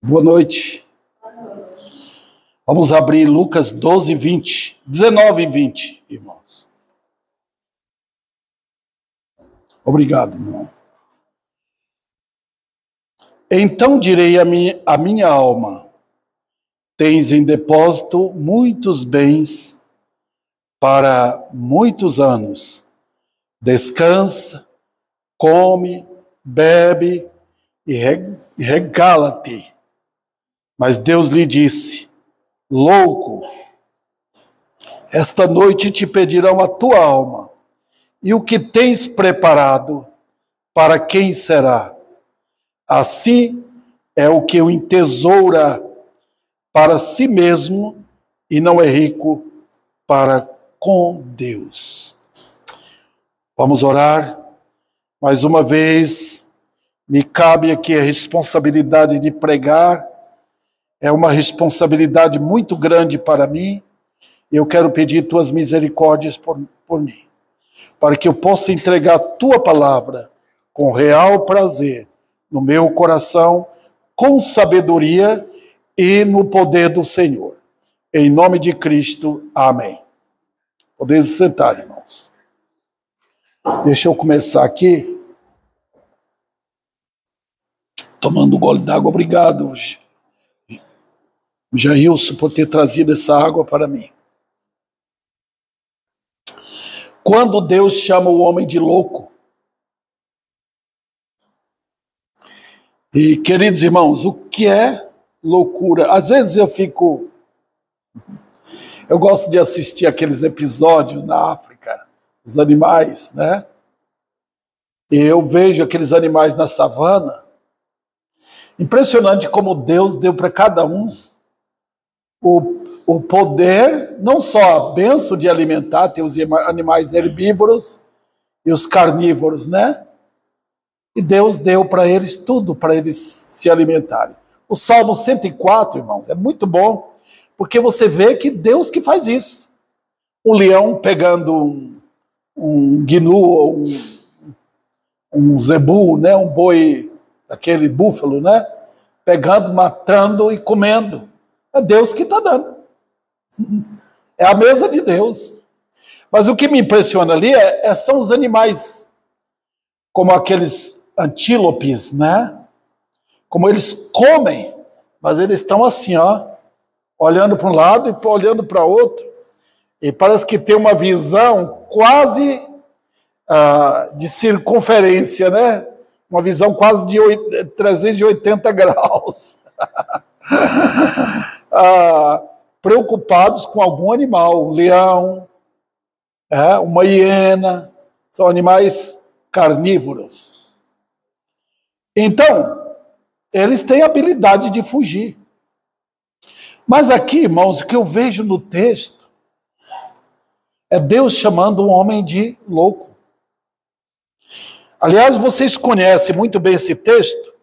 Boa noite. Vamos abrir Lucas 12, 20, 19 e 20, irmãos. Obrigado, irmão. Então direi a minha alma: tens em depósito muitos bens para muitos anos. Descansa, come, bebe e regala-te. Mas Deus lhe disse: louco, esta noite te pedirão a tua alma, e o que tens preparado, para quem será? Assim é o que o entesoura para si mesmo e não é rico para com Deus. Vamos orar. Mais uma vez, me cabe aqui a responsabilidade de pregar. É uma responsabilidade muito grande para mim. Eu quero pedir tuas misericórdias por mim, para que eu possa entregar a tua palavra com real prazer no meu coração, com sabedoria e no poder do Senhor. Em nome de Cristo, amém. Podeis sentar, irmãos. Deixa eu começar aqui, tomando um gole d'água. Obrigado, Jailson, por ter trazido essa água para mim. Quando Deus chama o homem de louco, e queridos irmãos, o que é loucura? Às vezes eu gosto de assistir aqueles episódios na África, os animais, né? E eu vejo aqueles animais na savana. Impressionante como Deus deu para cada um o poder, não só a bênção de alimentar, tem os animais herbívoros e os carnívoros, né? E Deus deu para eles tudo, para eles se alimentarem. O Salmo 104, irmãos, é muito bom, porque você vê que Deus que faz isso. Um leão pegando um gnu, ou um zebu, né? Um boi, aquele búfalo, né? Pegando, matando e comendo. É Deus que está dando. É a mesa de Deus. Mas o que me impressiona ali são os animais, como aqueles antílopes, né? Como eles comem, mas eles estão assim, ó, olhando para um lado e olhando para outro. E parece que tem uma visão quase de circunferência, né? Uma visão quase de 380 graus. Preocupados com algum animal, um leão, uma hiena, são animais carnívoros. Então, eles têm a habilidade de fugir. Mas aqui, irmãos, o que eu vejo no texto é Deus chamando um homem de louco. Aliás, vocês conhecem muito bem esse texto,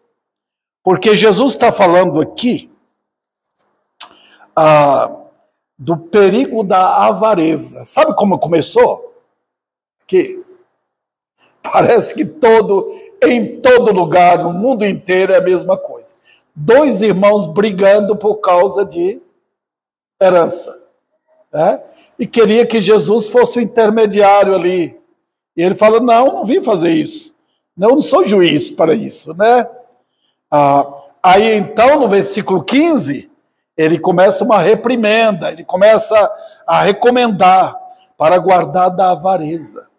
porque Jesus está falando aqui do perigo da avareza. Sabe como começou? Que parece que em todo lugar, no mundo inteiro, é a mesma coisa. Dois irmãos brigando por causa de herança, né? E queria que Jesus fosse o intermediário ali. E ele fala: não vim fazer isso. Eu não sou juiz para isso, né? Aí então, no versículo 15, ele começa uma reprimenda, ele começa a recomendar para guardar da avareza.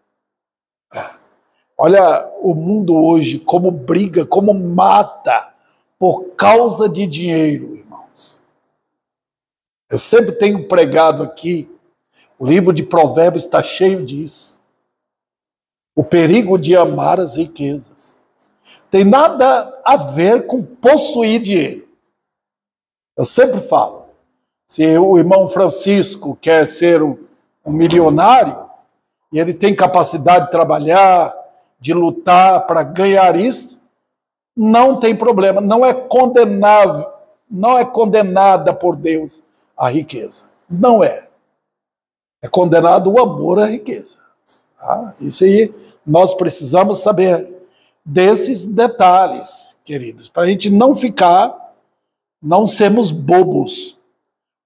Olha o mundo hoje, como briga, como mata por causa de dinheiro, irmãos. Eu sempre tenho pregado aqui, o livro de Provérbios está cheio disso. O perigo de amar as riquezas. Tem nada a ver com possuir dinheiro. Eu sempre falo, se o irmão Francisco quer ser um milionário, e ele tem capacidade de trabalhar, de lutar para ganhar isso, não tem problema, não é condenável, não é condenada por Deus a riqueza. Não é. É condenado o amor à riqueza. Isso aí, nós precisamos saber desses detalhes, queridos, para a gente não ficar não sermos bobos.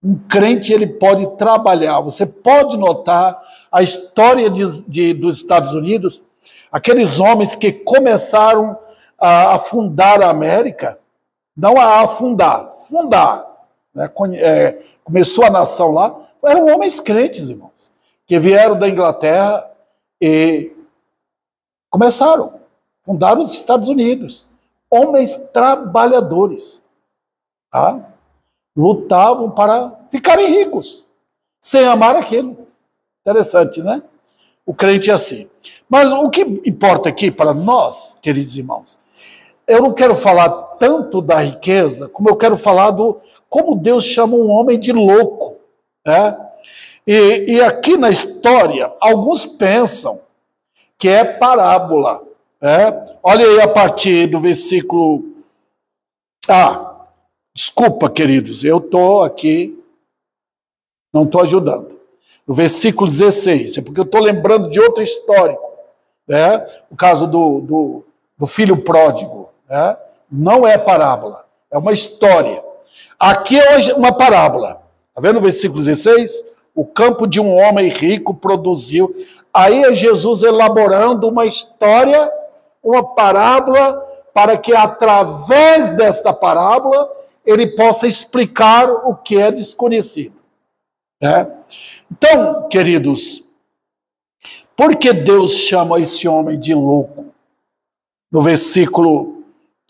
Um crente, ele pode trabalhar. Você pode notar a história dos Estados Unidos, aqueles homens que começaram a fundar a América, não a afundar, fundar. Né? Começou a nação lá, eram homens crentes, irmãos, que vieram da Inglaterra e fundaram os Estados Unidos. Homens trabalhadores, tá? Lutavam para ficarem ricos, sem amar aquilo. Interessante, né? O crente é assim. Mas o que importa aqui para nós, queridos irmãos, eu não quero falar tanto da riqueza, como eu quero falar como Deus chama um homem de louco. Né? E aqui na história, alguns pensam que é parábola. Né? Olha aí a partir do versículo... Desculpa, queridos, eu estou aqui, não estou ajudando. No versículo 16, é porque eu estou lembrando de outro histórico, né? O caso do filho pródigo, né? Não é parábola, é uma história. Aqui é uma parábola, está vendo o versículo 16? O campo de um homem rico produziu. Aí é Jesus elaborando uma história, uma parábola, para que através desta parábola ele possa explicar o que é desconhecido. Né? Então, queridos, por que Deus chama esse homem de louco? No versículo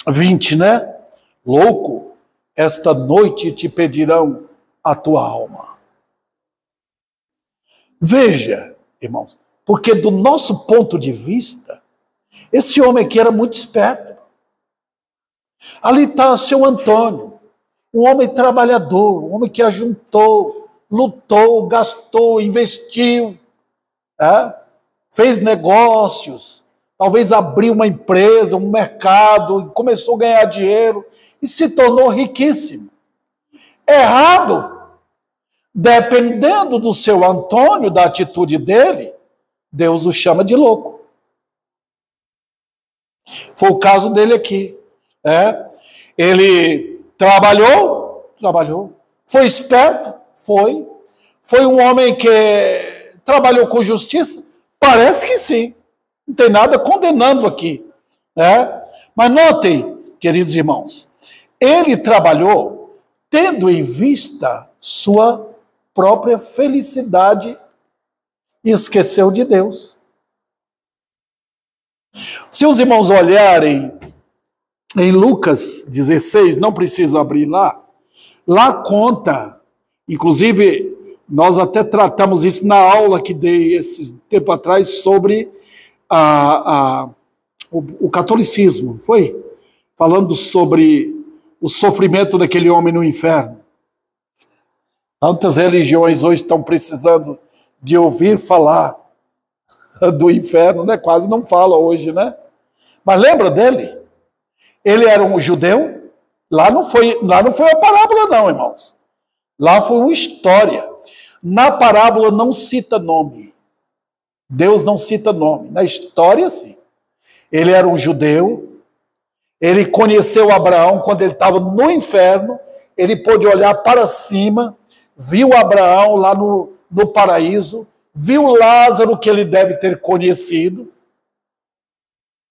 20, né? Louco, esta noite te pedirão a tua alma. Veja, irmãos, porque do nosso ponto de vista, esse homem aqui era muito esperto. Ali está o seu Antônio, um homem trabalhador, um homem que ajuntou, lutou, gastou, investiu, fez negócios, talvez abriu uma empresa, um mercado, começou a ganhar dinheiro e se tornou riquíssimo. Errado, dependendo do seu Antônio, da atitude dele, Deus o chama de louco. Foi o caso dele aqui. Ele trabalhou, foi esperto, foi um homem que trabalhou com justiça, parece que sim, não tem nada condenando aqui, né? Mas notem, queridos irmãos, ele trabalhou tendo em vista sua própria felicidade e esqueceu de Deus. Se os irmãos olharem em Lucas 16, não preciso abrir lá conta, inclusive nós até tratamos isso na aula que dei esse tempo atrás sobre o catolicismo, foi? Falando sobre o sofrimento daquele homem no inferno. Tantas religiões hoje estão precisando de ouvir falar do inferno, né? Quase não fala hoje, né? Mas lembra dele? Ele era um judeu, lá não foi uma parábola não, irmãos. Lá foi uma história. Na parábola não cita nome. Deus não cita nome. Na história, sim. Ele era um judeu, ele conheceu Abraão quando ele estava no inferno, ele pôde olhar para cima, viu Abraão lá no paraíso, viu Lázaro que ele deve ter conhecido.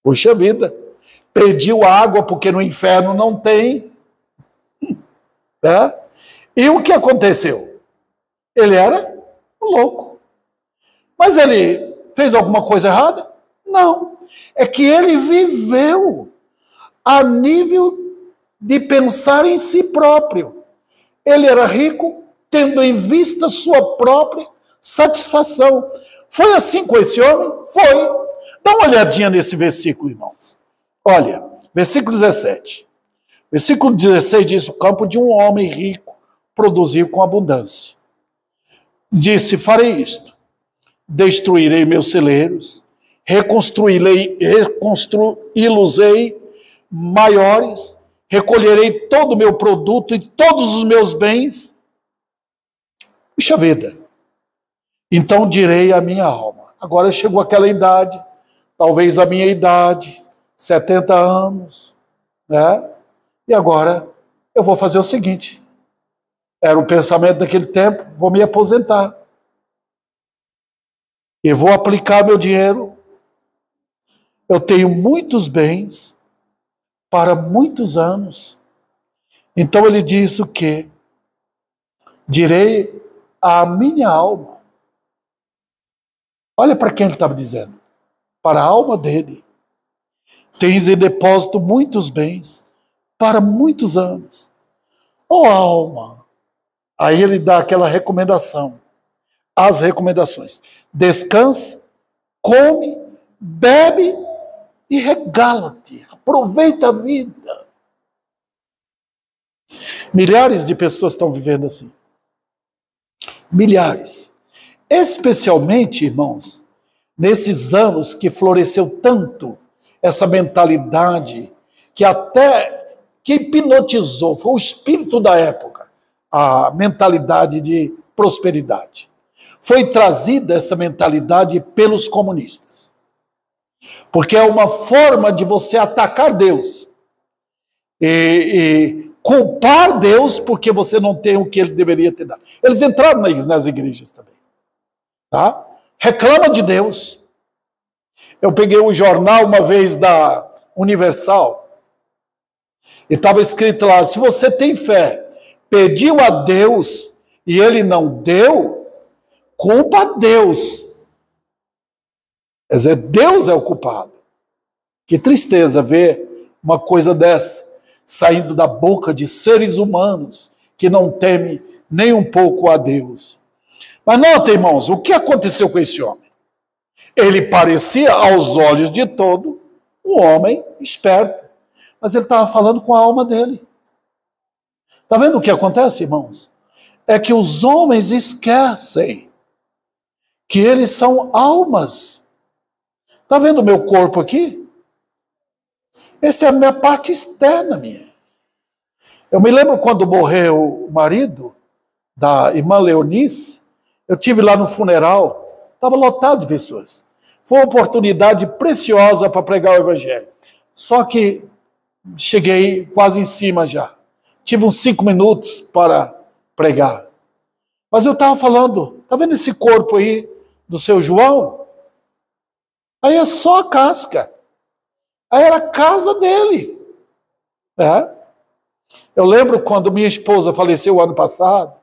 Poxa vida. Pediu água, porque no inferno não tem. E o que aconteceu? Ele era louco. Mas ele fez alguma coisa errada? Não. É que ele viveu a nível de pensar em si próprio. Ele era rico, tendo em vista sua própria satisfação. Foi assim com esse homem? Foi. Dá uma olhadinha nesse versículo, irmãos. Olha, versículo 17. Versículo 16 diz: o campo de um homem rico produziu com abundância. Disse: farei isto, destruirei meus celeiros, reconstruí-los-ei maiores, recolherei todo o meu produto e todos os meus bens. Puxa vida. Então direi à minha alma. Agora chegou aquela idade, talvez a minha idade, 70 anos, né? E agora eu vou fazer o seguinte, era o pensamento daquele tempo, vou me aposentar. E vou aplicar meu dinheiro. Eu tenho muitos bens para muitos anos. Então ele diz o quê? Direi à minha alma. Olha para quem ele estava dizendo. Para a alma dele. Tens em depósito muitos bens para muitos anos. Ó alma. Aí ele dá aquela recomendação. As recomendações. Descansa, come, bebe e regala-te. Aproveita a vida. Milhares de pessoas estão vivendo assim. Milhares. Especialmente, irmãos, nesses anos que floresceu tanto essa mentalidade que até que hipnotizou, foi o espírito da época, a mentalidade de prosperidade. Foi trazida essa mentalidade pelos comunistas. Porque é uma forma de você atacar Deus e culpar Deus porque você não tem o que ele deveria ter dado. Eles entraram nas igrejas também. Tá? Reclama de Deus. Eu peguei um jornal uma vez da Universal e estava escrito lá, se você tem fé, pediu a Deus e ele não deu, culpa a Deus. Quer dizer, Deus é o culpado. Que tristeza ver uma coisa dessa saindo da boca de seres humanos que não temem nem um pouco a Deus. Mas nota, irmãos, o que aconteceu com esse homem? Ele parecia, aos olhos de todo, um homem esperto. Mas ele estava falando com a alma dele. Está vendo o que acontece, irmãos? É que os homens esquecem que eles são almas. Está vendo o meu corpo aqui? Essa é a minha parte externa minha. Eu me lembro quando morreu o marido da irmã Leonice, eu tive lá no funeral, estava lotado de pessoas. Foi uma oportunidade preciosa para pregar o evangelho. Só que cheguei quase em cima já. Tive uns 5 minutos para pregar. Mas eu estava falando, está vendo esse corpo aí do seu João? Aí é só a casca. Aí era a casa dele. É. Eu lembro quando minha esposa faleceu o ano passado,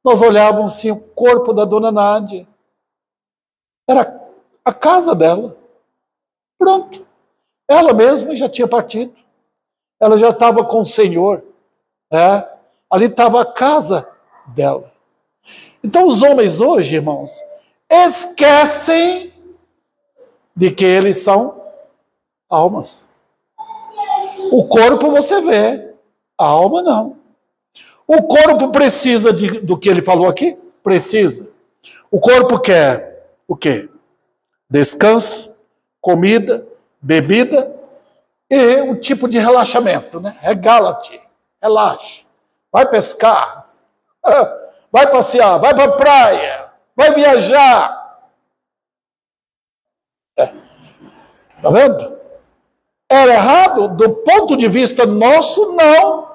nós olhávamos assim o corpo da dona Nádia. Era a casa dela. Pronto. Ela mesma já tinha partido. Ela já estava com o Senhor. É. Ali estava a casa dela. Então os homens hoje, irmãos, esquecem de que eles são almas. O corpo você vê, a alma não. O corpo precisa do que ele falou aqui? Precisa. O corpo quer o quê? Descanso, comida, bebida e um tipo de relaxamento, né? Regala-te, relaxa, vai pescar, vai passear, vai para a praia, vai viajar. Está vendo? Era errado? Do ponto de vista nosso, não.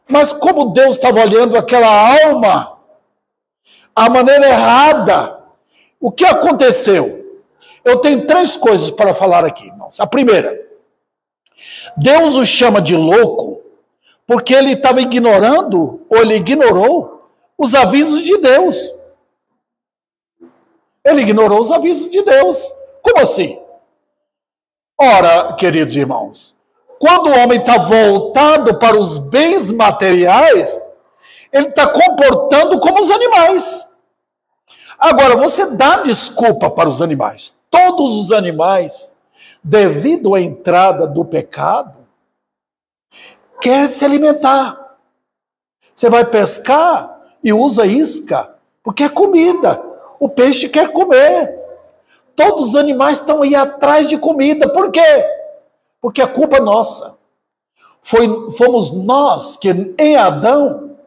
Mas como Deus estava olhando aquela alma, a maneira errada, o que aconteceu? Eu tenho 3 coisas para falar aqui, irmãos. A primeira, Deus o chama de louco porque ele estava ignorando, ou ele ignorou, os avisos de Deus. Ele ignorou os avisos de Deus. Como assim? Ora, queridos irmãos, quando o homem está voltado para os bens materiais, ele está comportando como os animais. Agora, você dá desculpa para os animais. Todos os animais, devido à entrada do pecado, querem se alimentar. Você vai pescar e usa isca, porque é comida. O peixe quer comer. Todos os animais estão aí atrás de comida. Por quê? Porque a culpa é nossa. Fomos nós que, em Adão,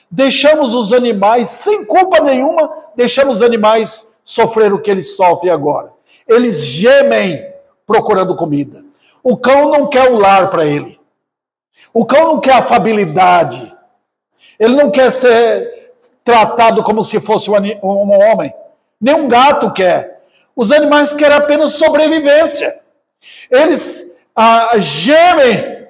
deixamos os animais, sem culpa nenhuma, deixamos os animais sofrer o que eles sofrem agora. Eles gemem procurando comida. O cão não quer um lar para ele. O cão não quer afabilidade. Ele não quer ser tratado como se fosse um homem. Nem um gato quer. Os animais querem apenas sobrevivência. Eles gemem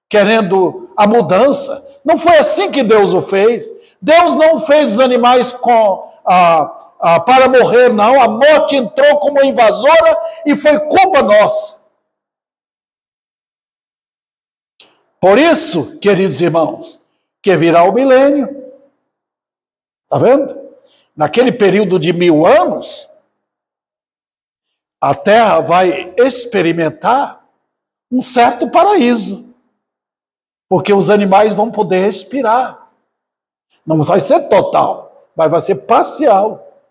querendo a mudança. Não foi assim que Deus o fez. Deus não fez os animais para morrer, não. A morte entrou como invasora e foi culpa nossa. Por isso, queridos irmãos, que virá o milênio. Está vendo? Naquele período de 1000 anos, a Terra vai experimentar um certo paraíso. Porque os animais vão poder respirar. Não vai ser total, mas vai ser parcial.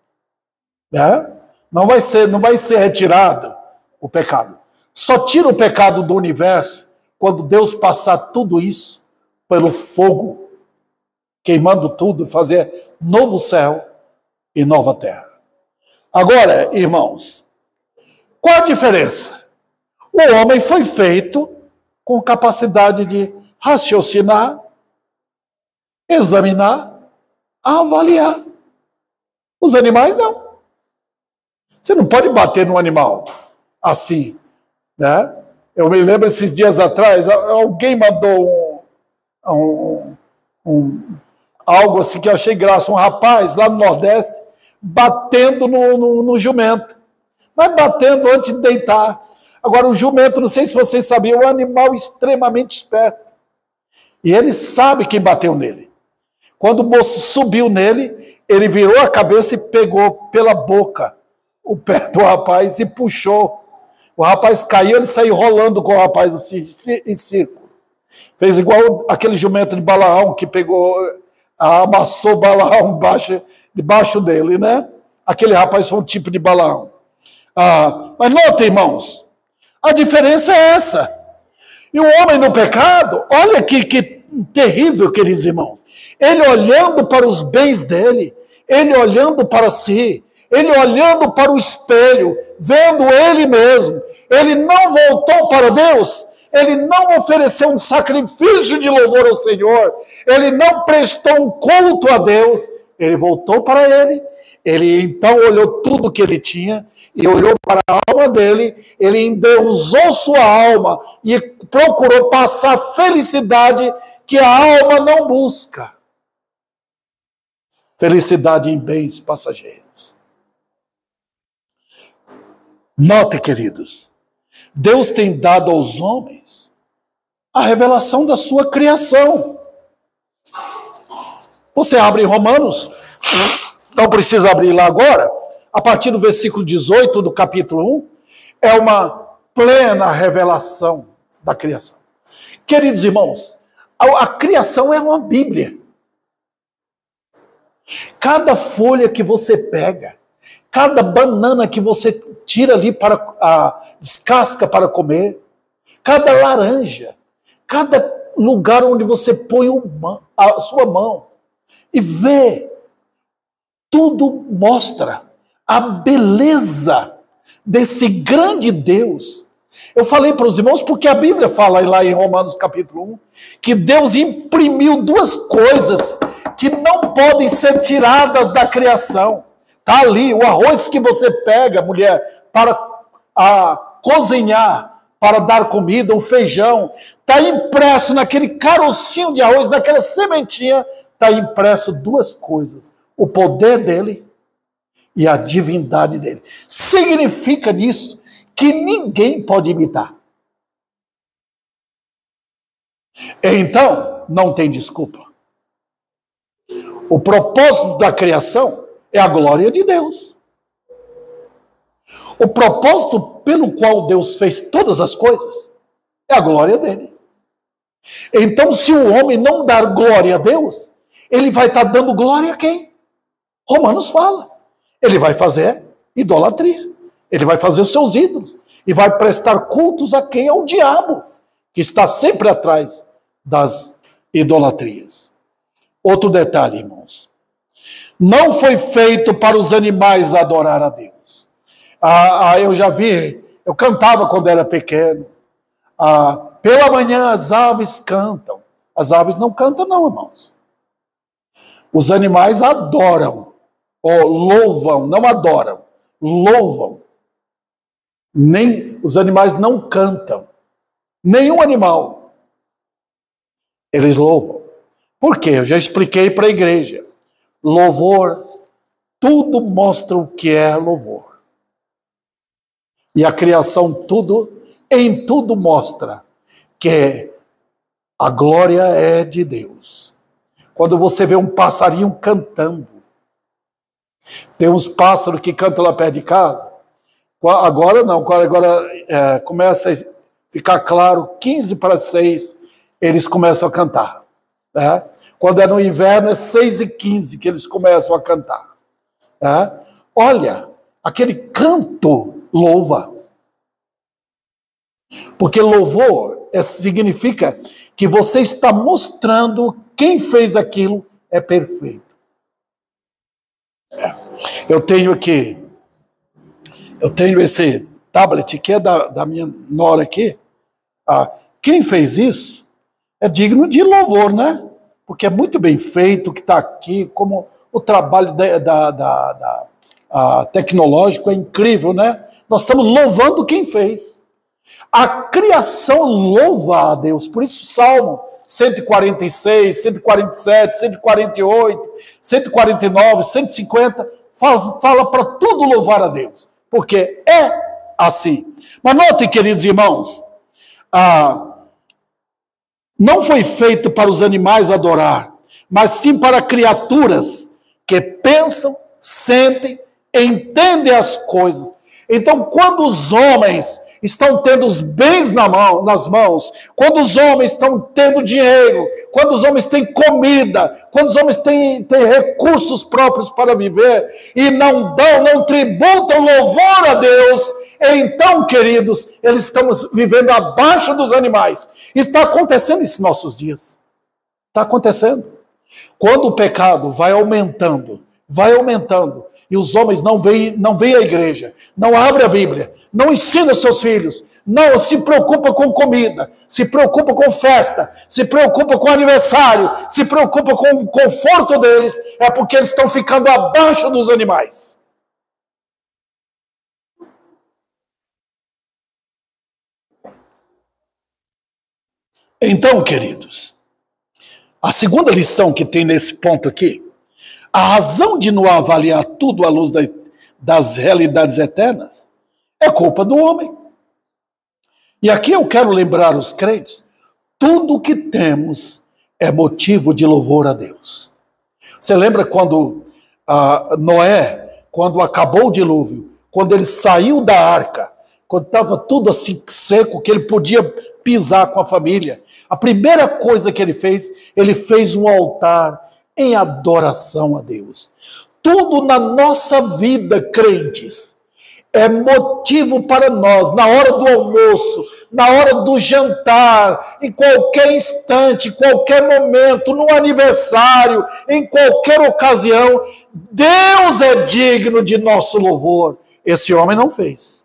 Né? Não vai ser retirado o pecado. Só tira o pecado do universo quando Deus passar tudo isso pelo fogo, queimando tudo, fazer novo céu e nova terra. Agora, irmãos, qual a diferença? O homem foi feito com capacidade de raciocinar, examinar, avaliar. Os animais não. Você não pode bater no animal assim, né? Eu me lembro esses dias atrás, alguém mandou algo assim que eu achei graça, um rapaz lá no Nordeste batendo no jumento, mas batendo antes de deitar. Agora o jumento, não sei se vocês sabiam, é um animal extremamente esperto. E ele sabe quem bateu nele. Quando o moço subiu nele, ele virou a cabeça e pegou pela boca o pé do rapaz e puxou. O rapaz caiu, ele saiu rolando com o rapaz assim, em círculo. Fez igual aquele jumento de Balaão que pegou, amassou Balaão debaixo dele, né? Aquele rapaz foi um tipo de Balaão. Mas notem, irmãos, a diferença é essa. E o homem no pecado, olha que terrível, queridos irmãos. Ele olhando para os bens dele, ele olhando para si, ele olhando para o espelho, vendo ele mesmo. Ele não voltou para Deus, ele não ofereceu um sacrifício de louvor ao Senhor, ele não prestou um culto a Deus, ele voltou para ele então olhou tudo que ele tinha, e olhou para a alma dele, ele endeusou sua alma e procurou passar felicidade que a alma não busca. Felicidade em bens passageiros. Note, queridos, Deus tem dado aos homens a revelação da sua criação. Você abre Romanos, não precisa abrir lá agora, a partir do versículo 18 do capítulo 1, é uma plena revelação da criação. Queridos irmãos, a criação é uma Bíblia. Cada folha que você pega, cada banana que você tira ali descasca para comer, cada laranja, cada lugar onde você põe a sua mão e vê, tudo mostra a beleza desse grande Deus. Eu falei para os irmãos porque a Bíblia fala lá em Romanos capítulo 1 que Deus imprimiu duas coisas que não podem ser tiradas da criação. Está ali, o arroz que você pega, mulher, para cozinhar, para dar comida, o feijão, está impresso naquele carocinho de arroz, naquela sementinha, está impresso duas coisas: o poder dele e a divindade dele. Significa nisso que ninguém pode imitar. Então, não tem desculpa. O propósito da criação é a glória de Deus. O propósito pelo qual Deus fez todas as coisas é a glória dele. Então, se o homem não dar glória a Deus, ele vai estar dando glória a quem? Romanos fala. Ele vai fazer idolatria. Ele vai fazer os seus ídolos. E vai prestar cultos a quem? Ao diabo, que está sempre atrás das idolatrias. Outro detalhe, irmãos. Não foi feito para os animais adorar a Deus. Eu já vi, eu cantava quando era pequeno. Pela manhã as aves cantam. As aves não cantam não, irmãos. Os animais adoram, ou louvam, não adoram, louvam. Nem os animais não cantam. Nenhum animal. Eles louvam. Por quê? Eu já expliquei para a igreja. Louvor, tudo mostra o que é louvor. E a criação em tudo mostra que a glória é de Deus. Quando você vê um passarinho cantando, tem uns pássaros que cantam lá perto de casa. Agora não, agora começa a ficar claro, 15 para 6, eles começam a cantar. Né? Quando é no inverno, é 6h15 que eles começam a cantar. Né? Olha, aquele canto louva. Porque louvor significa que você está mostrando quem fez aquilo é perfeito. Eu tenho esse tablet que é da minha nora aqui. Quem fez isso é digno de louvor, né? Porque é muito bem feito o que está aqui, como o trabalho tecnológico é incrível, né? Nós estamos louvando quem fez. A criação louva a Deus, por isso Salmo 146, 147, 148, 149, 150, fala para tudo louvar a Deus, porque é assim. Mas notem, queridos irmãos, não foi feito para os animais adorar, mas sim para criaturas que pensam, sentem, entendem as coisas. Então, quando os homens estão tendo os bens nas mãos, quando os homens estão tendo dinheiro, quando os homens têm comida, quando os homens têm recursos próprios para viver e não tributam louvor a Deus, então, queridos, eles estão vivendo abaixo dos animais. Está acontecendo isso nos nossos dias. Está acontecendo. Quando o pecado vai aumentando, e os homens não veem à igreja, não abrem a Bíblia, não ensinam seus filhos, não se preocupam com comida, se preocupam com festa, se preocupam com aniversário, se preocupam com o conforto deles, é porque eles estão ficando abaixo dos animais. Então, queridos, a segunda lição que tem nesse ponto aqui, a razão de não avaliar tudo à luz das realidades eternas é culpa do homem. E aqui eu quero lembrar os crentes, tudo que temos é motivo de louvor a Deus. Você lembra quando Noé, quando acabou o dilúvio, quando ele saiu da arca, quando estava tudo assim seco, que ele podia pisar com a família, a primeira coisa que ele fez um altar em adoração a Deus. Tudo na nossa vida, crentes, é motivo para nós, na hora do almoço, na hora do jantar, em qualquer instante, em qualquer momento, no aniversário, em qualquer ocasião, Deus é digno de nosso louvor. Esse homem não fez.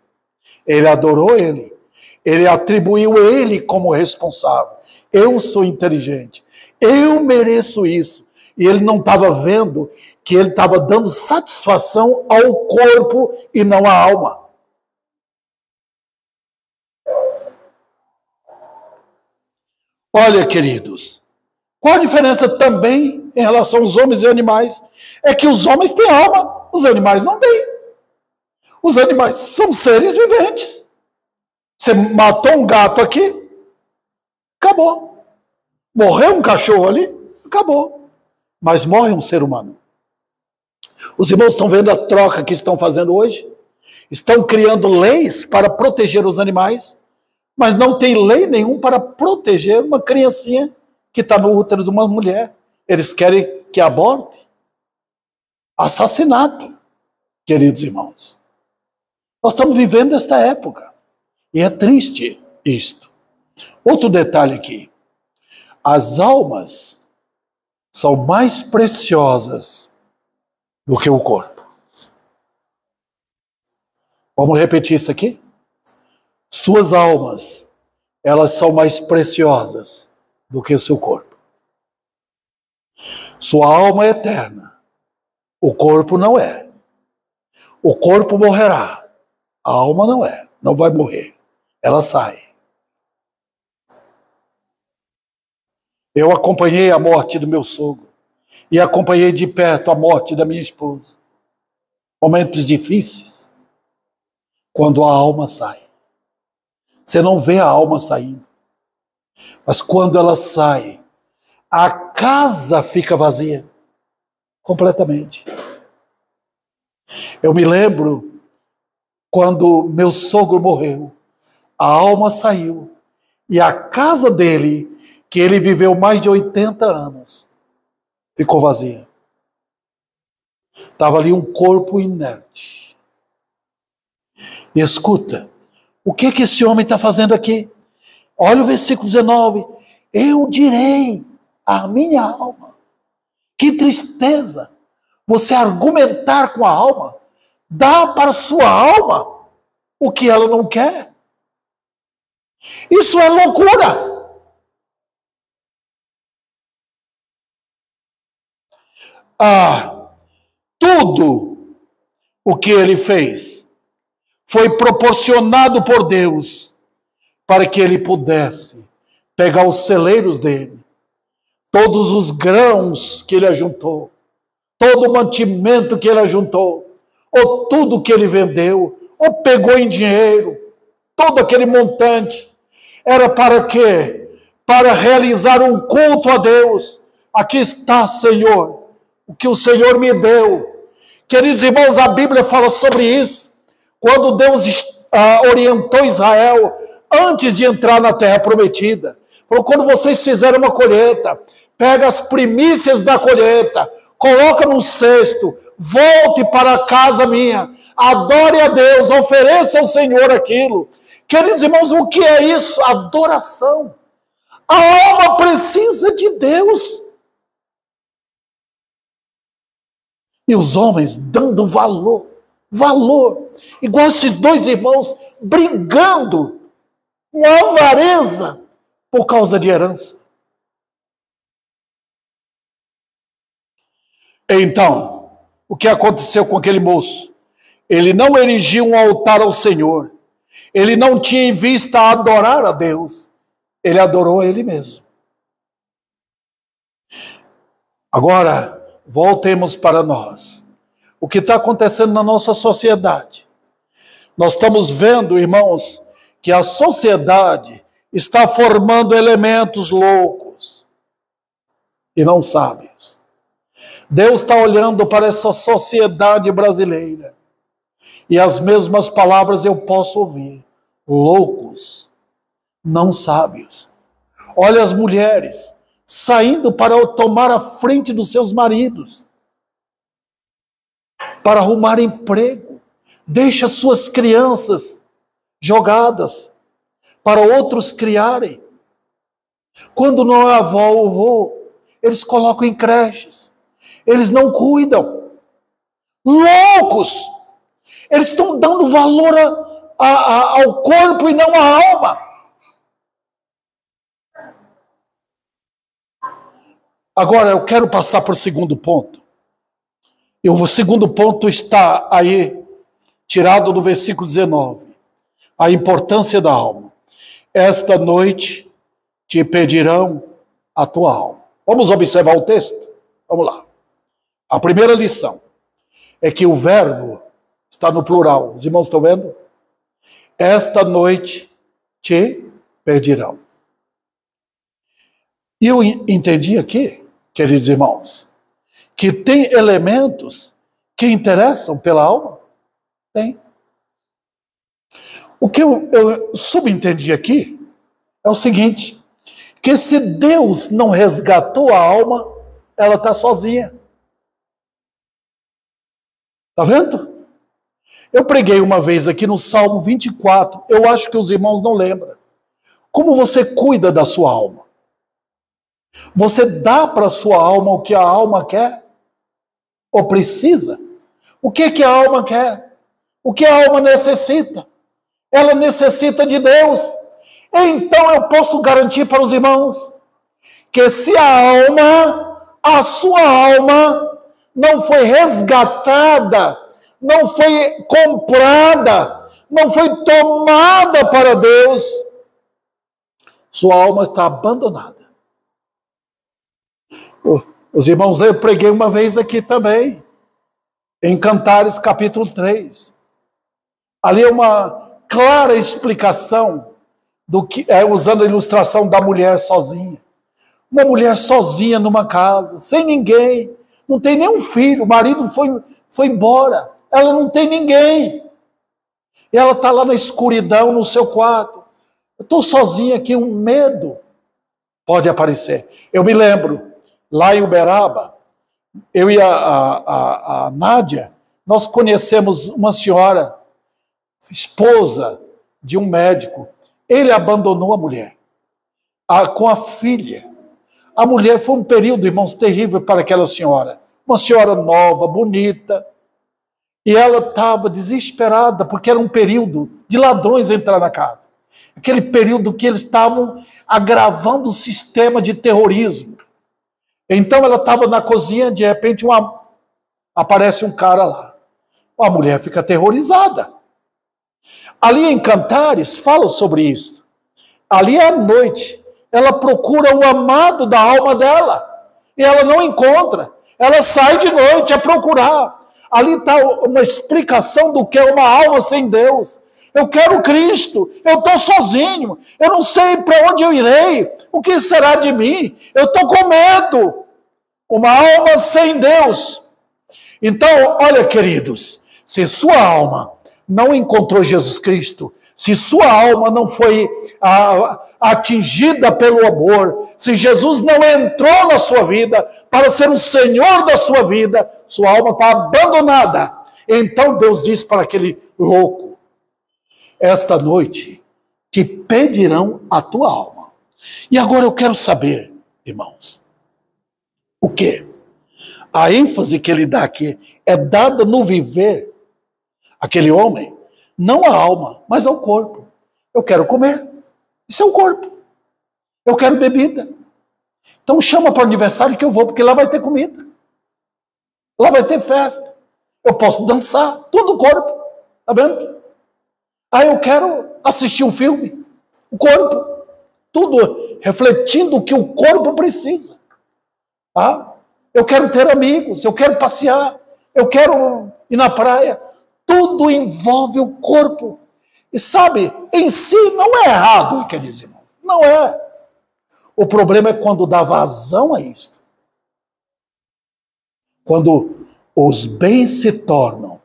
Ele adorou ele. Ele atribuiu ele como responsável. Eu sou inteligente. Eu mereço isso. E ele não estava vendo que ele estava dando satisfação ao corpo e não à alma. Olha, queridos, qual a diferença também em relação aos homens e animais? É que os homens têm alma, os animais não têm. Os animais são seres viventes. Você matou um gato aqui, acabou. Morreu um cachorro ali, acabou. Mas morre um ser humano. Os irmãos estão vendo a troca que estão fazendo hoje? Estão criando leis para proteger os animais, mas não tem lei nenhuma para proteger uma criancinha que está no útero de uma mulher. Eles querem que aborte. Assassinato, queridos irmãos. Nós estamos vivendo esta época. E é triste isto. Outro detalhe aqui. As almas são mais preciosas do que o corpo. Vamos repetir isso aqui? Suas almas elas são mais preciosas do que o seu corpo. Sua alma é eterna, o corpo não é. O corpo morrerá, a alma não é, não vai morrer, ela sai. Eu acompanhei a morte do meu sogro e acompanhei de perto a morte da minha esposa. Momentos difíceis, quando a alma sai. Você não vê a alma saindo, mas quando ela sai, a casa fica vazia, completamente. Eu me lembro quando meu sogro morreu, a alma saiu e a casa dele, que ele viveu mais de 80 anos, ficou vazia. Estava ali um corpo inerte. E escuta, o que esse homem está fazendo aqui? Olha o versículo 19. Eu direi à minha alma. Que tristeza você argumentar com a alma. Dá para sua alma o que ela não quer. Isso é loucura. Tudo o que ele fez foi proporcionado por Deus para que ele pudesse pegar os celeiros dele, todos os grãos que ele ajuntou, todo o mantimento que ele ajuntou, ou tudo que ele vendeu, ou pegou em dinheiro, todo aquele montante, era para quê? Para realizar um culto a Deus. Aqui está, Senhor, o que o Senhor me deu. Queridos irmãos, a Bíblia fala sobre isso. Quando Deus orientou Israel antes de entrar na terra prometida, falou: quando vocês fizerem uma colheita, pega as primícias da colheita, coloca no cesto, volte para a casa minha, adore a Deus, ofereça ao Senhor aquilo. Queridos irmãos, o que é isso? Adoração. A alma precisa de Deus. E os homens dando valor, igual esses dois irmãos brigando, uma avareza por causa de herança. Então, o que aconteceu com aquele moço? Ele não erigiu um altar ao Senhor, ele não tinha em vista adorar a Deus, ele adorou a ele mesmo. Agora, voltemos para nós. O que está acontecendo na nossa sociedade? Nós estamos vendo, irmãos, que a sociedade está formando elementos loucos e não sábios. Deus está olhando para essa sociedade brasileira e as mesmas palavras eu posso ouvir: loucos, não sábios. Olha as mulheres saindo para tomar a frente dos seus maridos, para arrumar emprego, deixa suas crianças jogadas para outros criarem. Quando não é avó ou avô, eles colocam em creches, eles não cuidam. Loucos! Eles estão dando valor ao corpo e não à alma. Agora eu quero passar para o segundo ponto. E o segundo ponto está aí, tirado do versículo 19. A importância da alma. Esta noite te pedirão a tua alma. Vamos observar o texto? Vamos lá. A primeira lição é que o verbo está no plural. Os irmãos estão vendo? Esta noite te pedirão. E eu entendi aqui, queridos irmãos, que tem elementos que interessam pela alma? Tem. O que eu subentendi aqui é o seguinte, que se Deus não resgatou a alma, ela está sozinha. Está vendo? Eu preguei uma vez aqui no Salmo 24, eu acho que os irmãos não lembram. Como você cuida da sua alma? Você dá para a sua alma o que a alma quer? Ou precisa? O que a alma quer? O que a alma necessita? Ela necessita de Deus. Então eu posso garantir para os irmãos que se a sua alma, não foi resgatada, não foi comprada, não foi tomada para Deus, sua alma está abandonada. Os irmãos, eu preguei uma vez aqui também, em Cantares capítulo 3. Ali é uma clara explicação do que é, usando a ilustração da mulher sozinha. Uma mulher sozinha numa casa, sem ninguém, não tem nenhum filho, o marido foi embora, ela não tem ninguém. E ela está lá na escuridão, no seu quarto. Eu estou sozinha aqui, um medo pode aparecer. Eu me lembro, lá em Uberaba, eu e a Nádia, nós conhecemos uma senhora, esposa de um médico. Ele abandonou a mulher, com a filha. A mulher, foi um período, irmãos, terrível para aquela senhora. Uma senhora nova, bonita. E ela estava desesperada, porque era um período de ladrões entrar na casa. Aquele período que eles estavam agravando o sistema de terrorismo. Então ela estava na cozinha, de repente aparece um cara lá. A mulher fica aterrorizada. Ali em Cantares fala sobre isso. Ali à noite, ela procura o amado da alma dela. E ela não encontra. Ela sai de noite a procurar. Ali está uma explicação do que é uma alma sem Deus. Eu quero Cristo, eu estou sozinho, eu não sei para onde eu irei, o que será de mim, eu estou com medo. Uma alma sem Deus. Então, olha, queridos, se sua alma não encontrou Jesus Cristo, se sua alma não foi atingida pelo amor, se Jesus não entrou na sua vida para ser o Senhor da sua vida, sua alma está abandonada. Então Deus diz para aquele louco: esta noite te pedirão a tua alma. E agora eu quero saber, irmãos, o quê? A ênfase que ele dá aqui é dada no viver. Aquele homem, não a alma, mas ao corpo. Eu quero comer, isso é o corpo. Eu quero bebida. Então chama para o aniversário que eu vou, porque lá vai ter comida. Lá vai ter festa. Eu posso dançar, tudo o corpo. Está vendo? Ah, eu quero assistir um filme. O corpo. Tudo refletindo o que o corpo precisa. Ah, eu quero ter amigos, eu quero passear, eu quero ir na praia. Tudo envolve o corpo. E sabe, em si não é errado, queridos irmãos. Não é. O problema é quando dá vazão a isto. Quando os bens se tornam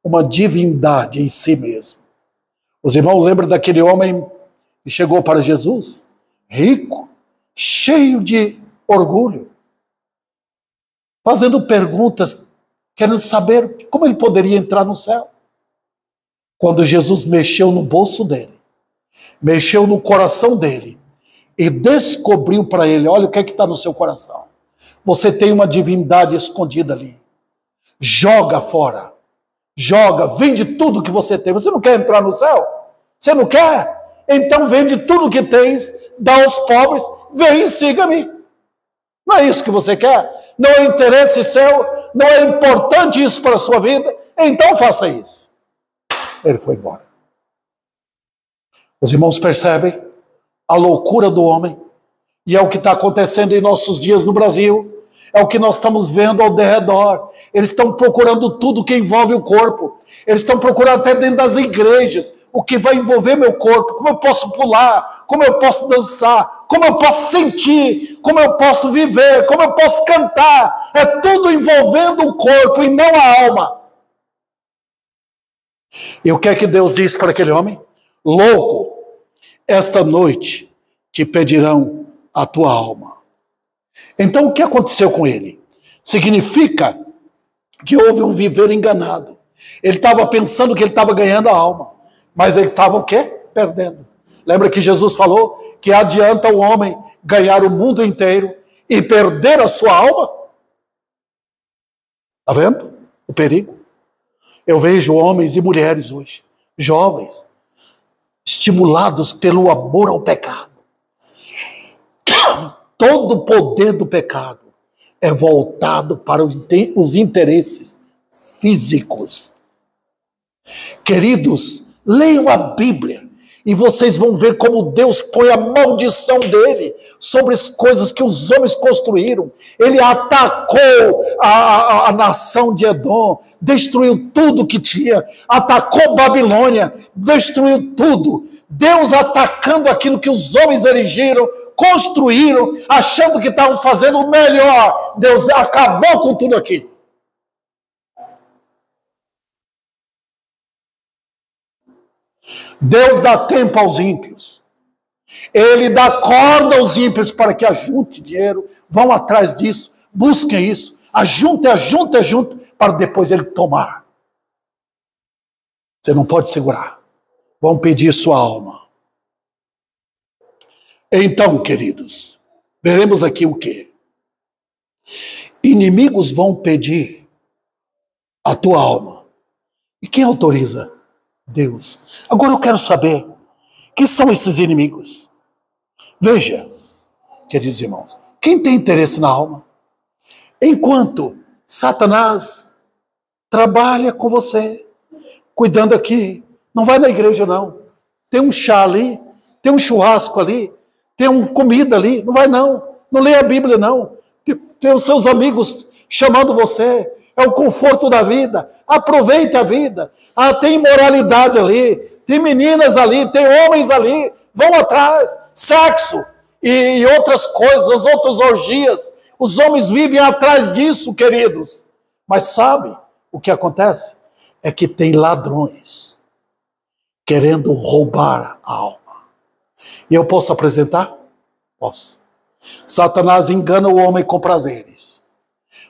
uma divindade em si mesmo. Os irmãos lembram daquele homem que chegou para Jesus? Rico, cheio de orgulho. Fazendo perguntas, querendo saber como ele poderia entrar no céu. Quando Jesus mexeu no bolso dele, mexeu no coração dele e descobriu para ele: olha o que é que está no seu coração. Você tem uma divindade escondida ali. Joga fora. Joga, vende tudo que você tem. Você não quer entrar no céu? Você não quer? Então vende tudo que tens, dá aos pobres, vem e siga-me. Não é isso que você quer? Não é interesse seu? Não é importante isso para a sua vida? Então faça isso. Ele foi embora. Os irmãos percebem a loucura do homem? E é o que está acontecendo em nossos dias no Brasil. É o que nós estamos vendo ao derredor. Eles estão procurando tudo que envolve o corpo. Eles estão procurando até dentro das igrejas o que vai envolver meu corpo. Como eu posso pular, como eu posso dançar, como eu posso sentir, como eu posso viver, como eu posso cantar. É tudo envolvendo o corpo e não a alma. E o que é que Deus disse para aquele homem? Louco, esta noite te pedirão a tua alma. Então o que aconteceu com ele? Significa que houve um viver enganado. Ele estava pensando que ele estava ganhando a alma, mas ele estava o quê? Perdendo. Lembra que Jesus falou que adianta o homem ganhar o mundo inteiro e perder a sua alma? Está vendo o perigo? Eu vejo homens e mulheres hoje, jovens, estimulados pelo amor ao pecado. Todo o poder do pecado é voltado para os interesses físicos. Queridos, leiam a Bíblia e vocês vão ver como Deus põe a maldição dele sobre as coisas que os homens construíram. Ele atacou a nação de Edom, destruiu tudo que tinha, atacou Babilônia, destruiu tudo. Deus atacando aquilo que os homens erigiram, construíram, achando que estavam fazendo o melhor. Deus acabou com tudo aquilo. Deus dá tempo aos ímpios. Ele dá corda aos ímpios para que ajunte dinheiro, vão atrás disso, busquem isso, ajunte, para depois ele tomar. Você não pode segurar. Vão pedir sua alma. Então, queridos, veremos aqui o quê? Inimigos vão pedir a tua alma. E quem autoriza? Deus. Agora eu quero saber, quem são esses inimigos? Veja, queridos irmãos, quem tem interesse na alma? Enquanto Satanás trabalha com você, cuidando aqui, não vai na igreja não, tem um chá ali, tem um churrasco ali, tem uma comida ali, não vai não lê a Bíblia não, tem os seus amigos chamando você, é o conforto da vida, aproveite a vida. Tem imoralidade ali, tem meninas ali, tem homens ali, vão atrás, sexo e outras coisas, outras orgias. Os homens vivem atrás disso, queridos. Mas sabe o que acontece? É que tem ladrões querendo roubar a alma. E eu posso apresentar? Posso. Satanás engana o homem com prazeres.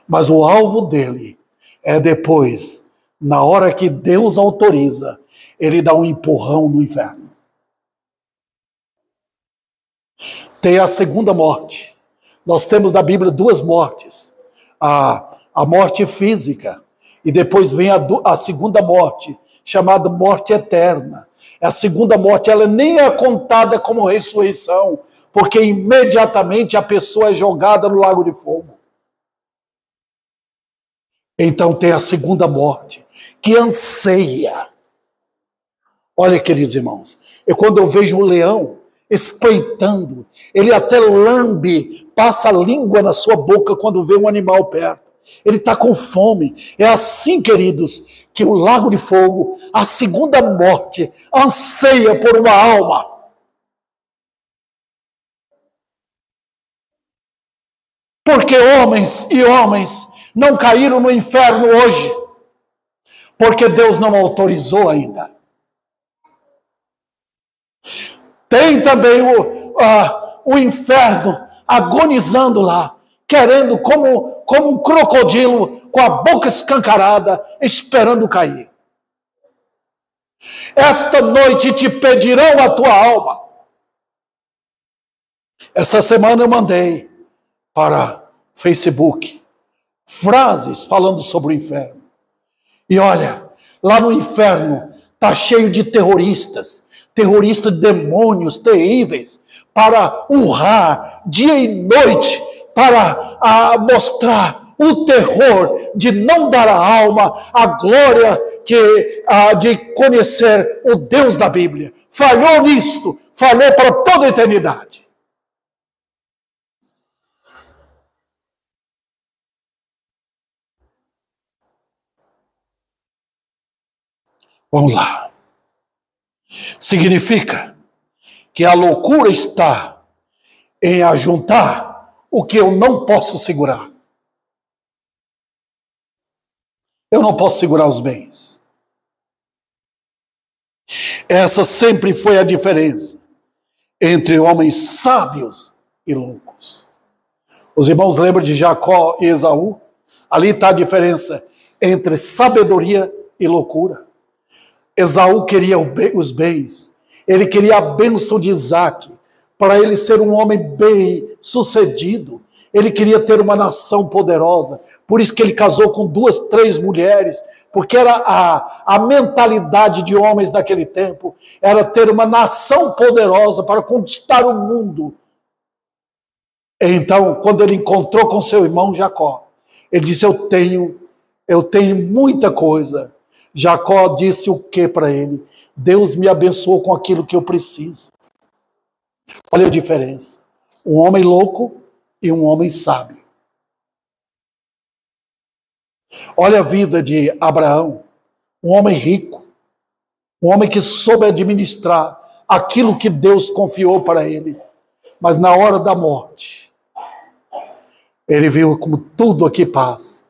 Mas o alvo dele é depois, na hora que Deus autoriza, ele dá um empurrão no inferno. Tem a segunda morte. Nós temos na Bíblia duas mortes. A morte física e depois vem a segunda morte, chamada morte eterna. A segunda morte, ela nem é contada como ressurreição, porque imediatamente a pessoa é jogada no lago de fogo. Então tem a segunda morte, que anseia. Olha, queridos irmãos, quando eu vejo um leão espreitando, ele até lambe, passa a língua na sua boca quando vê um animal perto. Ele está com fome. É assim, queridos, que o lago de fogo, a segunda morte, anseia por uma alma. Porque homens e homens não caíram no inferno hoje, porque Deus não autorizou ainda. Tem também o inferno agonizando lá, querendo como um crocodilo com a boca escancarada, esperando cair. Esta noite te pedirão a tua alma. Esta semana eu mandei para Facebook frases falando sobre o inferno. E olha, lá no inferno está cheio de terroristas, demônios terríveis, para urrar dia e noite, para mostrar o terror de não dar à alma a glória de conhecer o Deus da Bíblia. Falhou nisto, falhou para toda a eternidade. Vamos lá. Significa que a loucura está em ajuntar o que eu não posso segurar. Eu não posso segurar os bens. Essa sempre foi a diferença entre homens sábios e loucos. Os irmãos lembram de Jacó e Esaú? Ali está a diferença entre sabedoria e loucura. Esaú queria os bens, ele queria a bênção de Isaac, para ele ser um homem bem sucedido, ele queria ter uma nação poderosa, Por isso que ele casou com 2, 3 mulheres, porque era a mentalidade de homens naquele tempo, era ter uma nação poderosa para conquistar o mundo. Então, quando ele encontrou com seu irmão Jacó, ele disse, eu tenho muita coisa. Jacó disse o que para ele? Deus me abençoou com aquilo que eu preciso. Olha a diferença. Um homem louco e um homem sábio. Olha a vida de Abraão, um homem rico, um homem que soube administrar aquilo que Deus confiou para ele. Mas na hora da morte, ele viu como tudo aqui passa.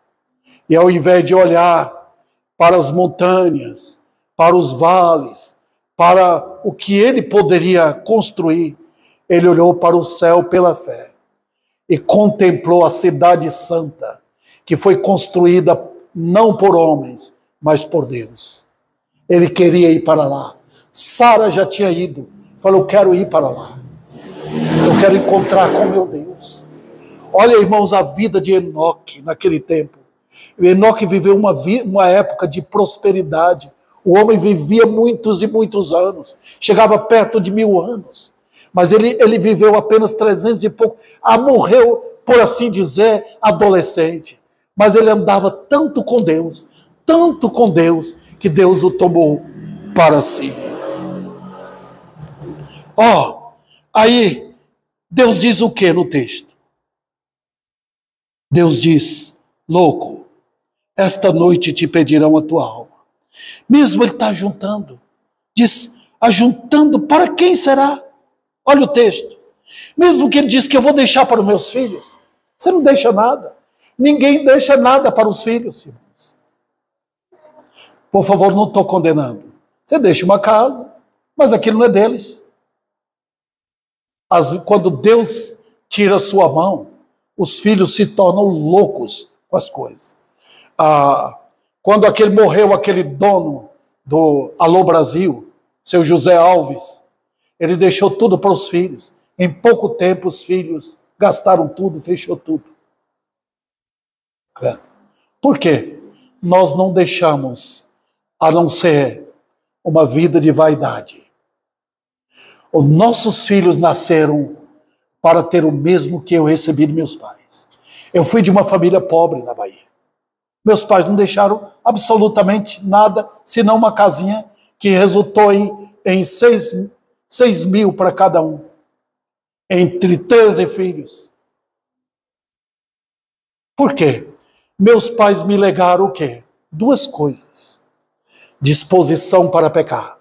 E ao invés de olhar para as montanhas, para os vales, para o que ele poderia construir, ele olhou para o céu pela fé e contemplou a cidade santa, que foi construída não por homens, mas por Deus. Ele queria ir para lá. Sara já tinha ido. Falou, eu quero ir para lá. Eu quero encontrar com meu Deus. Olha, irmãos, a vida de Enoque naquele tempo. Enoque viveu uma época de prosperidade. O homem vivia muitos e muitos anos. Chegava perto de 1000 anos. Mas ele viveu apenas 300 e pouco. Morreu, por assim dizer, adolescente. Mas ele andava tanto com Deus, que Deus o tomou para si. Aí Deus diz o que no texto? Deus diz, louco, esta noite te pedirão a tua alma. Mesmo ele está ajuntando. Diz, ajuntando para quem será? Olha o texto. Mesmo que ele diz que eu vou deixar para os meus filhos. Você não deixa nada. Ninguém deixa nada para os filhos, irmãos. Por favor, não estou condenando. Você deixa uma casa, mas aquilo não é deles. Quando Deus tira a sua mão, os filhos se tornam loucos com as coisas. Quando morreu aquele dono do Alô Brasil, seu José Alves, ele deixou tudo para os filhos. Em pouco tempo os filhos gastaram tudo, fechou tudo. Por quê? Nós não deixamos, a não ser uma vida de vaidade. Os nossos filhos nasceram para ter o mesmo que eu recebi de meus pais. Eu fui de uma família pobre na Bahia. Meus pais não deixaram absolutamente nada, senão uma casinha que resultou em 6 mil para cada um. Entre 13 filhos. Por quê? Meus pais me legaram o quê? 2 coisas. Disposição para pecar.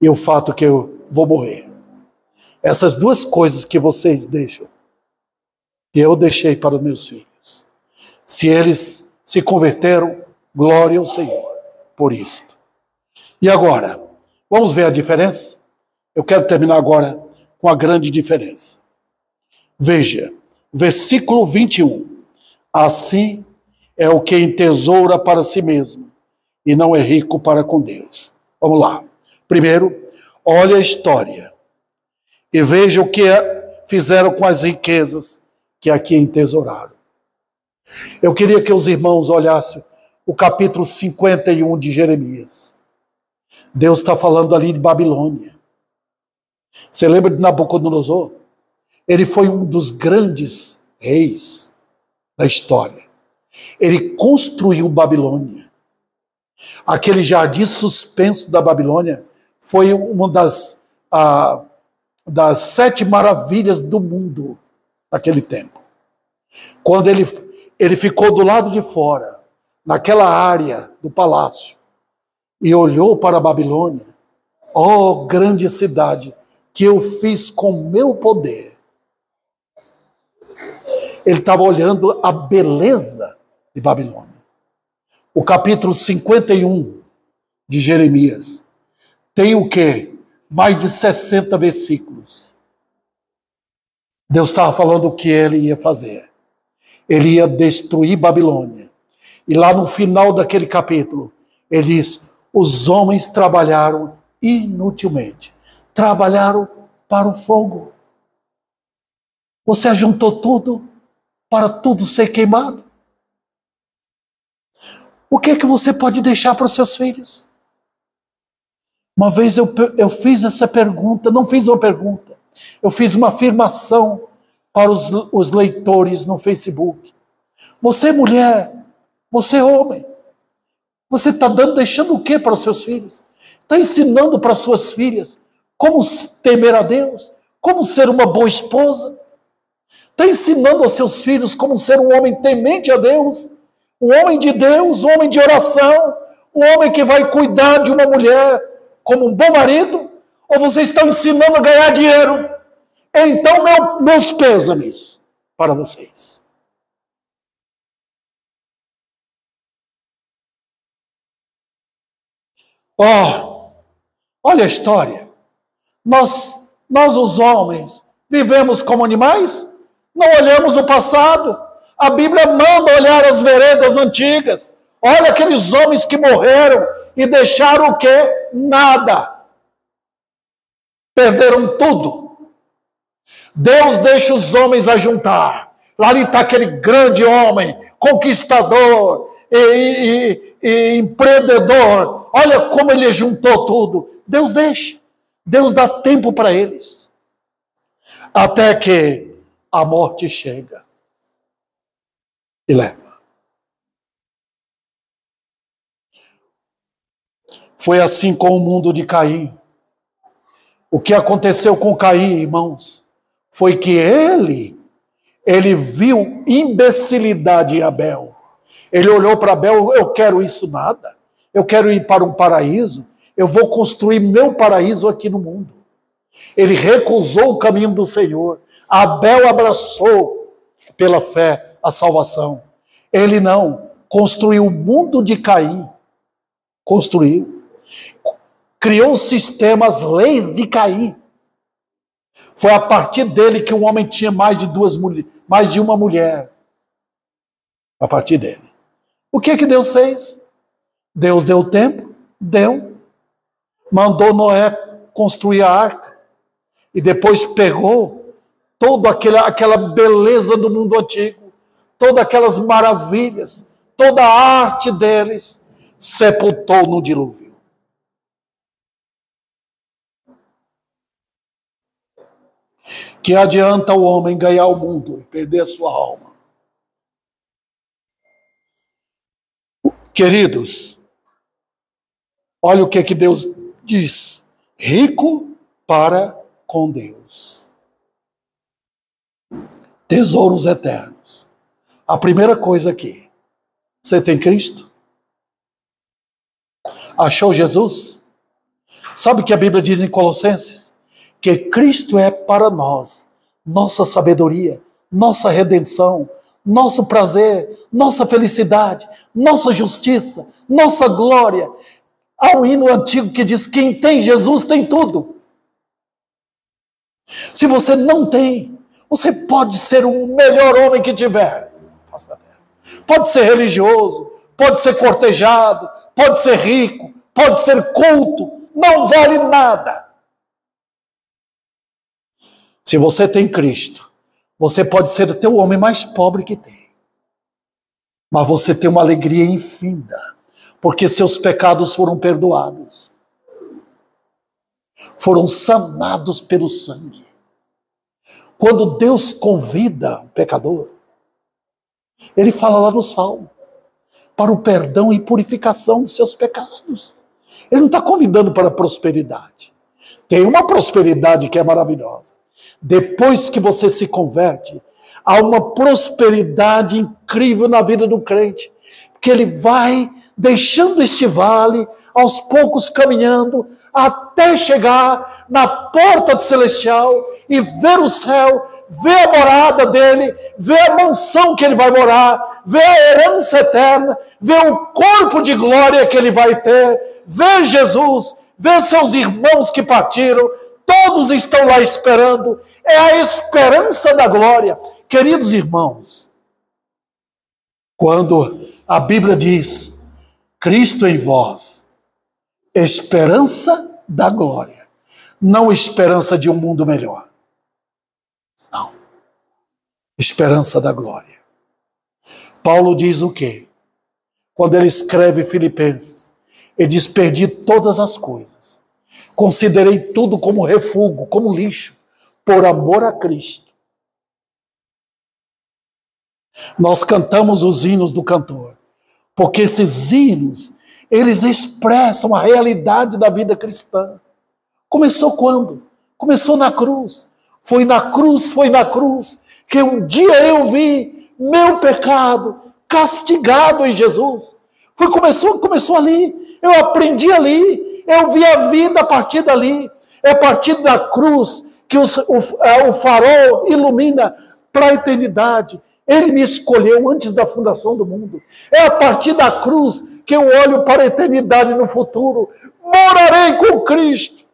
E o fato que eu vou morrer. Essas 2 coisas que vocês deixam, eu deixei para os meus filhos. Se eles se converteram, glória ao Senhor por isto. E agora, vamos ver a diferença? Eu quero terminar agora com a grande diferença. Veja, versículo 21. Assim é o que entesoura para si mesmo e não é rico para com Deus. Vamos lá. Primeiro, olha a história e veja o que fizeram com as riquezas que aqui entesouraram. Eu queria que os irmãos olhassem o capítulo 51 de Jeremias. Deus está falando ali de Babilônia. Você lembra de Nabucodonosor? Ele foi um dos grandes reis da história. Ele construiu Babilônia. Aquele jardim suspenso da Babilônia foi uma das 7 maravilhas do mundo naquele tempo. Quando ele ficou do lado de fora, naquela área do palácio, e olhou para a Babilônia, grande cidade, que eu fiz com meu poder. Ele estava olhando a beleza de Babilônia. O capítulo 51 de Jeremias tem o quê? Mais de 60 versículos. Deus estava falando o que ele ia fazer. Ele ia destruir Babilônia. E lá no final daquele capítulo, ele diz, os homens trabalharam inutilmente. Trabalharam para o fogo. Você ajuntou tudo para tudo ser queimado. O que é que você pode deixar para os seus filhos? Uma vez eu fiz essa pergunta, não fiz uma pergunta, eu fiz uma afirmação para os leitores no Facebook. Você mulher, você homem, você está deixando o que para os seus filhos? Está ensinando para suas filhas como temer a Deus, como ser uma boa esposa? Está ensinando aos seus filhos como ser um homem temente a Deus, um homem de Deus, um homem de oração, um homem que vai cuidar de uma mulher como um bom marido? Ou você está ensinando a ganhar dinheiro? Então, meus pêsames para vocês. Olha a história. Nós os homens, vivemos como animais? Não olhamos o passado. A Bíblia manda olhar as veredas antigas. Olha aqueles homens que morreram e deixaram o quê? Nada. Perderam tudo. Deus deixa os homens ajuntar. Lá ali está aquele grande homem, conquistador e empreendedor. Olha como ele juntou tudo. Deus deixa. Deus dá tempo para eles. Até que a morte chega e leva. Foi assim com o mundo de Caim. O que aconteceu com Caim, irmãos, foi que ele viu imbecilidade em Abel. Ele olhou para Abel: eu quero isso nada. Eu quero ir para um paraíso. Eu vou construir meu paraíso aqui no mundo. Ele recusou o caminho do Senhor. Abel abraçou pela fé a salvação. Ele não. Construiu o mundo de Caim. Construiu. Criou sistemas, leis de Caim. Foi a partir dele que um homem tinha mais de uma mulher. A partir dele. O que Deus fez? Deus deu tempo? Deu. Mandou Noé construir a arca. E depois pegou toda aquela beleza do mundo antigo, todas aquelas maravilhas, toda a arte deles, sepultou no dilúvio. Que adianta o homem ganhar o mundo e perder a sua alma? Queridos, olha o que Deus diz: rico para com Deus. Tesouros eternos. A primeira coisa aqui: você tem Cristo? Achou Jesus? Sabe o que a Bíblia diz em Colossenses? Que Cristo é para nós nossa sabedoria, nossa redenção, nosso prazer, nossa felicidade, nossa justiça, nossa glória. Há um hino antigo que diz: quem tem Jesus tem tudo. Se você não tem, você pode ser o melhor homem que tiver. Pode ser religioso, pode ser cortejado, pode ser rico, pode ser culto, não vale nada. Se você tem Cristo, você pode ser até o homem mais pobre que tem. Mas você tem uma alegria infinda, porque seus pecados foram perdoados. Foram sanados pelo sangue. Quando Deus convida o pecador, ele fala lá no Salmo, para o perdão e purificação de seus pecados. Ele não está convidando para a prosperidade. Tem uma prosperidade que é maravilhosa. Depois que você se converte, há uma prosperidade incrível na vida do crente, que ele vai deixando este vale, aos poucos caminhando, até chegar na porta celestial e ver o céu, ver a morada dele, ver a mansão que ele vai morar, ver a herança eterna, ver o corpo de glória que ele vai ter, ver Jesus, ver seus irmãos que partiram, todos estão lá esperando. É a esperança da glória. Queridos irmãos, quando a Bíblia diz Cristo em vós, esperança da glória, não esperança de um mundo melhor. Não. Esperança da glória. Paulo diz o quê? quando ele escreve Filipenses, ele diz: perdi todas as coisas, considerei tudo como refúgio, como lixo, por amor a Cristo. Nós cantamos os hinos do cantor, porque esses hinos, eles expressam a realidade da vida cristã. Começou quando? Começou na cruz. Foi na cruz que um dia eu vi meu pecado castigado em Jesus. Começou ali. Eu aprendi ali. Eu vi a vida a partir dali. É a partir da cruz que o farol ilumina para a eternidade. Ele me escolheu antes da fundação do mundo. É a partir da cruz que eu olho para a eternidade no futuro. Morarei com Cristo.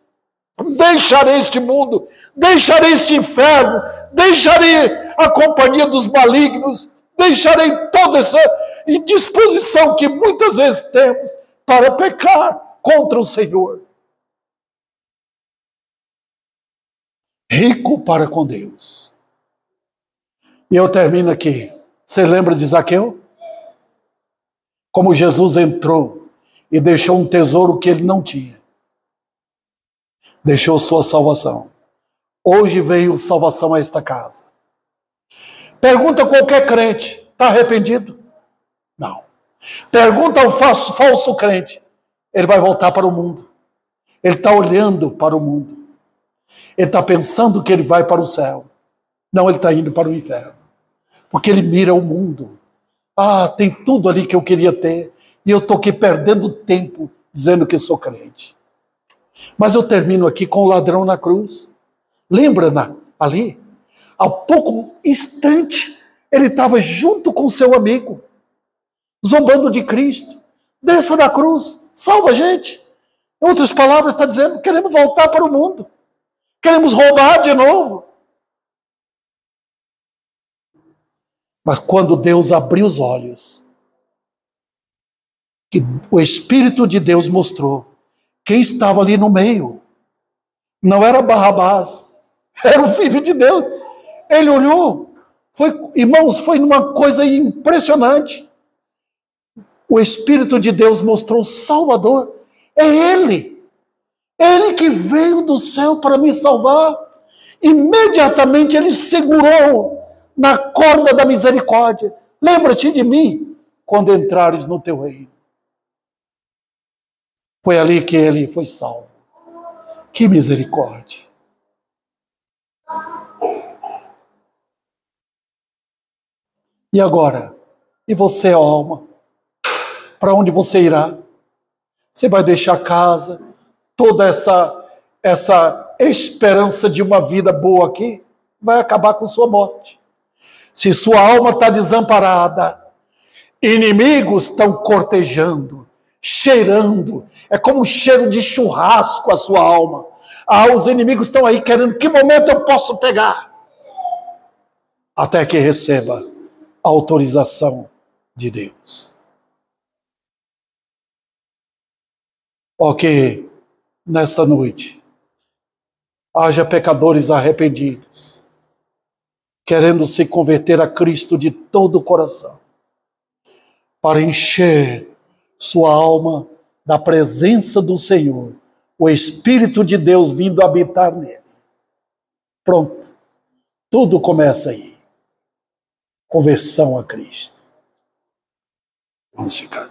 Deixarei este mundo. Deixarei este inferno. Deixarei a companhia dos malignos. Deixarei toda essa indisposição que muitas vezes temos para pecar contra o Senhor. Rico para com Deus. E eu termino aqui. Você lembra de Zaqueu? Como Jesus entrou e deixou um tesouro que ele não tinha. Deixou sua salvação. Hoje veio salvação a esta casa. Pergunta a qualquer crente: está arrependido? Não. Pergunta ao falso crente. Ele vai voltar para o mundo. Ele está olhando para o mundo. Ele está pensando que ele vai para o céu. Não, ele está indo para o inferno. Porque ele mira o mundo. Ah, tem tudo ali que eu queria ter. E eu estou aqui perdendo tempo dizendo que sou crente. Mas eu termino aqui com o ladrão na cruz. Lembra ali? Há pouco instante, ele estava junto com seu amigo, zombando de Cristo. Desça da cruz, salva a gente. Em outras palavras, está dizendo: queremos voltar para o mundo. Queremos roubar de novo. Mas quando Deus abriu os olhos, que o Espírito de Deus mostrou quem estava ali no meio. Não era Barrabás, era o Filho de Deus. Ele olhou, irmãos, foi uma coisa impressionante. O Espírito de Deus mostrou o Salvador. É Ele. Ele que veio do céu para me salvar. Imediatamente ele segurou na corda da misericórdia. Lembra-te de mim quando entrares no teu reino. Foi ali que ele foi salvo. Que misericórdia. E agora? E você, ó alma? Para onde você irá? Você vai deixar casa, toda essa esperança de uma vida boa aqui? Vai acabar com sua morte. Se sua alma está desamparada, inimigos estão cortejando, cheirando, é como um cheiro de churrasco a sua alma. Ah, os inimigos estão aí querendo: que momento eu posso pegar? Até que receba a autorização de Deus. Ok, nesta noite, haja pecadores arrependidos, querendo se converter a Cristo de todo o coração, para encher sua alma da presença do Senhor, o Espírito de Deus vindo habitar nele. Pronto, tudo começa aí. Conversão a Cristo. Vamos ficar.